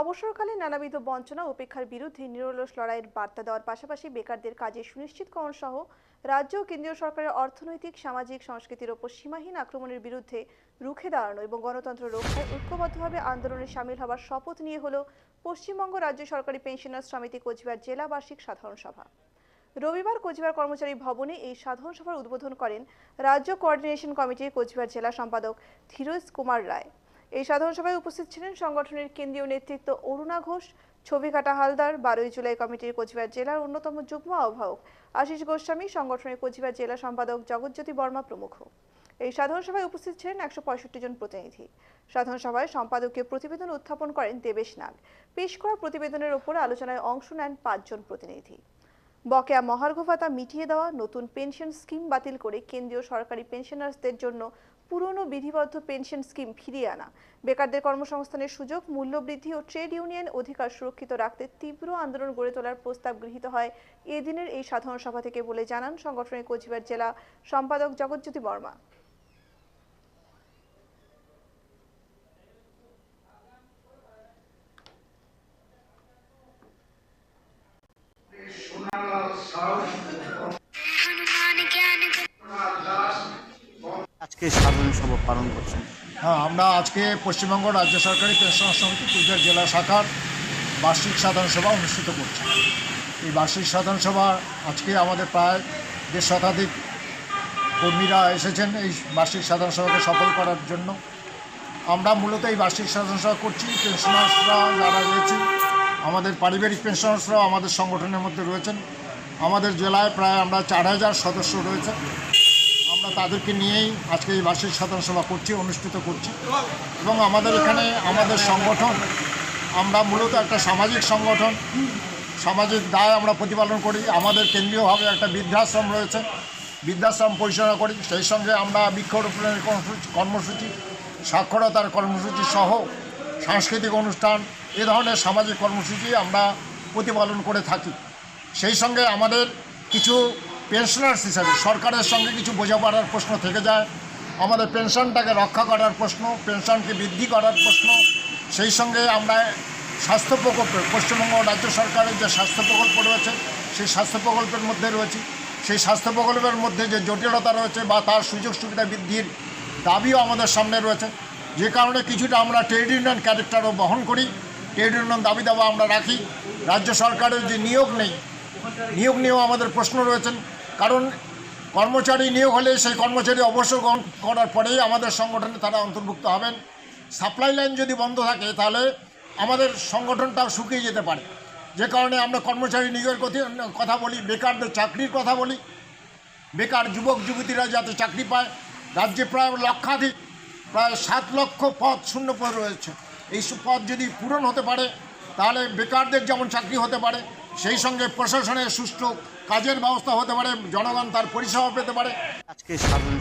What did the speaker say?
অবসরকালে নানাবিধ বঞ্চনা উপেক্ষার বিরুদ্ধে নিরলস লড়াইয়ের বার্তা দেওয়ার পাশাপাশি বেকারদের কাজে সুনিশ্চিতকরণ সহ রাজ্য ও কেন্দ্রীয় সরকারের অর্থনৈতিক সামাজিক সংস্কৃতির ওপর সীমাহীন আক্রমণের বিরুদ্ধে রুখে দাঁড়ানো এবং গণতন্ত্র রক্ষায় ঐক্যবদ্ধভাবে আন্দোলনে সামিল হওয়ার শপথ নিয়ে হলো পশ্চিমবঙ্গ রাজ্য সরকারি পেনশনার্স সমিতি কোচবিহার জেলা বার্ষিক সাধারণ সভা। রবিবার কোচবিহার কর্মচারী ভবনে এই সাধারণ সভার উদ্বোধন করেন রাজ্য কোঅর্ডিনেশন কমিটির কোচবিহার জেলা সম্পাদক ধীরজ কুমার রায়। এই সাধারণ সভায় উপস্থিত ছিলেন সংগঠনের কেন্দ্রীয় নেতৃত্ব অরুণা ঘোষ, ছবিকাটা হালদার, 12 জুলাই কমিটির কোচবিহার জেলার অন্যতম যুগ্ম আহ্বায়ক আশিস গোস্বামী, সংগঠনের কোচবিহার জেলা সম্পাদক জগজ্যোতি বর্মা প্রমুখ। এই সাধারণ সভায় উপস্থিত ছিলেন 165 জন প্রতিনিধি। সাধারণ সভায় সম্পাদকীয় প্রতিবেদন উত্থাপন করেন দেবেশ নাগ। পেশ করা প্রতিবেদনের ওপর আলোচনায় অংশ নেন 5 জন প্রতিনিধি। বকেয়া মহার্ঘ ভাতা মিটিয়ে দেওয়া, নতুন পেনশন স্কিম বাতিল করে কেন্দ্রীয় সরকারি পেনশনার্সদের জন্য পুরনো বিধিবদ্ধ পেনশন স্কিম ফিরিয়ে আনা, বেকারদের কর্মসংস্থানের সুযোগ, মূল্যবৃদ্ধি ও ট্রেড ইউনিয়ন অধিকার সুরক্ষিত রাখতে তীব্র আন্দোলন গড়ে তোলার প্রস্তাব গৃহীত হয় এদিনের এই সাধারণ সভা থেকে বলে জানান সংগঠনের কোচবিহার জেলা সম্পাদক জগজ্যোতি বর্মা। আজকে সাধারণ সভা পালন করছেন। হ্যাঁ, আমরা আজকে পশ্চিমবঙ্গ রাজ্য সরকারি পেনশনার্স সমিতি কোচবিহার জেলা শাখার বার্ষিক সাধারণ সভা অনুষ্ঠিত করছি। এই বার্ষিক সাধারণ সভা আজকে আমাদের প্রায় 1.5 শতাধিক কর্মীরা এসেছেন এই বার্ষিক সাধারণ সভাকে সফল করার জন্য। আমরা মূলত এই বার্ষিক সাধারণ সভা করছি পেনশনার্সরা যারা রয়েছে, আমাদের পারিবারিক পেনশনার্সরাও আমাদের সংগঠনের মধ্যে রয়েছেন। আমাদের জেলায় প্রায় আমরা 4000 সদস্য রয়েছে। আমরা তাদেরকে নিয়েই আজকে এই বার্ষিক সাধারণ সভা অনুষ্ঠিত করছি। এবং আমাদের এখানে আমাদের সংগঠন, আমরা মূলত একটা সামাজিক সংগঠন, সামাজিক দায় আমরা প্রতিপালন করি। আমাদের কেন্দ্রীয়ভাবে একটা বৃদ্ধাশ্রম রয়েছে, বৃদ্ধাশ্রম পরিচালনা করি। সেই সঙ্গে আমরা বৃক্ষরোপণের কর্মসূচি, সাক্ষরতার কর্মসূচি সহ সাংস্কৃতিক অনুষ্ঠান, এ ধরনের সামাজিক কর্মসূচি আমরা প্রতিপালন করে থাকি। সেই সঙ্গে আমাদের কিছু পেনশনার্স হিসাবে সরকারের সঙ্গে কিছু বোঝাপড়ার প্রশ্ন থেকে যায়। আমাদের পেনশনটাকে রক্ষা করার প্রশ্ন, পেনশনকে বৃদ্ধি করার প্রশ্ন। সেই সঙ্গে আমরা স্বাস্থ্য প্রকল্পে, পশ্চিমবঙ্গ রাজ্য সরকারের যে স্বাস্থ্য প্রকল্প রয়েছে সেই স্বাস্থ্য প্রকল্পের মধ্যে রয়েছে। সেই স্বাস্থ্য প্রকল্পের মধ্যে যে জটিলতা রয়েছে বা তার সুযোগ সুবিধা বৃদ্ধির দাবিও আমাদের সামনে রয়েছে, যে কারণে কিছুটা আমরা ট্রেড ইউনিয়ন ক্যারেক্টারও বহন করি। ট্রেড ইউনিয়ন দাবি দাবা আমরা রাখি। রাজ্য সরকারের যে নিয়োগ নেই, নিয়োগ নিয়েও আমাদের প্রশ্ন রয়েছেন। কারণ কর্মচারী নিয়োগ হলে সেই কর্মচারী অবসর গ্রহণ করার পরেই আমাদের সংগঠনে তারা অন্তর্ভুক্ত হবেন। সাপ্লাই লাইন যদি বন্ধ থাকে তাহলে আমাদের সংগঠনটাও শুকিয়ে যেতে পারে। যে কারণে আমরা কর্মচারী নিয়োগের কথা বলি, বেকারদের চাকরির কথা বলি। বেকার যুবক যুবতীরা যাতে চাকরি পায়। রাজ্যে প্রায় লক্ষাধিক, প্রায় 7 লক্ষ পদ, শূন্য পদ রয়েছে। এই পদ যদি পূরণ হতে পারে তাহলে বেকারদের যেমন চাকরি হতে পারে, সেই সঙ্গে প্রশাসনের সুষ্ঠু কাজের ব্যবস্থা হতে পারে, জনগণ তার পরিষেবা পেতে পারে। আজকে সাধারণ